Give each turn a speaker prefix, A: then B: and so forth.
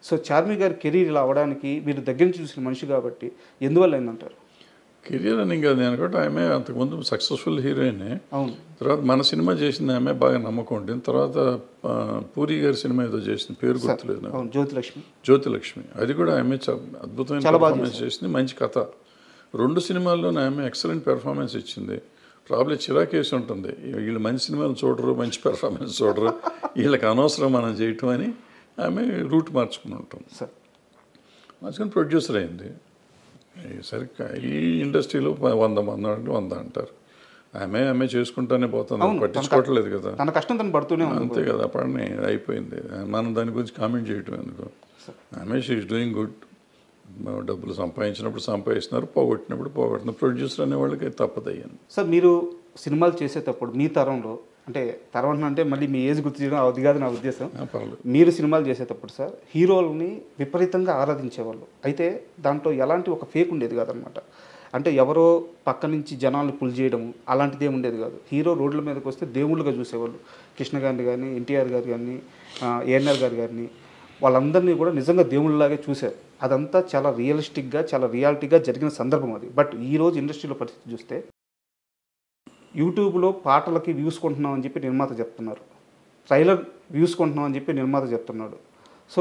A: So Charmi గారి career ఇలా అవ్వడానికి మీరు దగ్గర నుంచి చూసిన మనిషి కాబట్టి ఎందువల్ల అయిందంటారు?
B: కెరియర్ అని ఇంకా నేను అనుకుంటే ఆమె అంతకుముందు సక్సెస్ఫుల్ హీరోయినే.
A: అవును.
B: తర్వాత మన సినిమా చేసింది ఆమె బాగా నమ్మకం ఉంటుంది. తర్వాత పూరి గారి సినిమా ఏదో చేసింది, పేరు గుర్తులేదు నాకు.
A: అవును, జ్యోతిలక్ష్మి.
B: జ్యోతిలక్ష్మి, అది కూడా ఆమె అద్భుతమైన పెర్ఫార్మెన్స్ చేసింది, మంచి కథ. 2 సినిమాల్లోనే ఆమె ఎక్సలెంట్ పెర్ఫార్మెన్స్ ఇచ్చింది. ప్రాబ్లం చిరాకేసి ఉంటుంది, వీళ్ళు మంచి సినిమాలు చూడరు, మంచి పెర్ఫార్మెన్స్ చూడరు, వీళ్ళకి అనవసరం మనం చేయటం అని ఆమె రూట్ మార్చుకుని ఉంటుంది. మార్చుకొని ప్రొడ్యూసర్ అయింది. సరిగ్గా ఈ ఇండస్ట్రీలో 100 మంది 100 అంటారు. ఆమె చేసుకుంటానే పోతుంది, పట్టించుకోవట్లేదు కదా.
A: తన కష్టం తను పడుతూనే
B: అంతే కదా, పడిని అయిపోయింది. మనం దాని గురించి కామెంట్ చేయటం ఎందుకు. ఆమె షీ ఈస్ డూయింగ్ గుడ్. డబ్బులు సంపాదించినప్పుడు సంపాదిస్తున్నారు, పోగొట్టినప్పుడు పోగొట్టిన ప్రొడ్యూసర్ అనే వాళ్ళకి తప్పదయ్యాను.
A: సార్, మీరు సినిమాలు చేసేటప్పుడు మీ తరంలో, అంటే తరం అంటే మళ్ళీ మీ ఏజ్ గుర్తు చేయడం అది కాదు నా ఉద్దేశం. మీరు సినిమాలు చేసేటప్పుడు సార్ హీరోలని విపరీతంగా ఆరాధించేవాళ్ళు. అయితే దాంట్లో ఎలాంటి ఒక ఫేక్ ఉండేది కాదనమాట. అంటే ఎవరో పక్క నుంచి జనాలను పుల్ చేయడం అలాంటిది ఏమి ఉండేది కాదు. హీరో రోడ్ల మీదకి వస్తే దేవుళ్ళుగా చూసేవాళ్ళు. కృష్ణ గారిని కానీ, ఎన్టీఆర్ గారు కానీ, ఏఎన్ఆర్ గారు కానీ, వాళ్ళందరినీ కూడా నిజంగా దేవుళ్ళలాగే చూశారు. అదంతా చాలా రియలిస్టిక్గా, చాలా రియాలిటీగా జరిగిన సందర్భం అది. బట్ ఈరోజు ఇండస్ట్రీలో పరిస్థితి చూస్తే యూట్యూబ్లో పాటలకి వ్యూస్ కొంటున్నామని చెప్పి నిర్మాత చెప్తున్నారు, ట్రైలర్ వ్యూస్ కొంటున్నామని చెప్పి నిర్మాత చెప్తున్నాడు. సో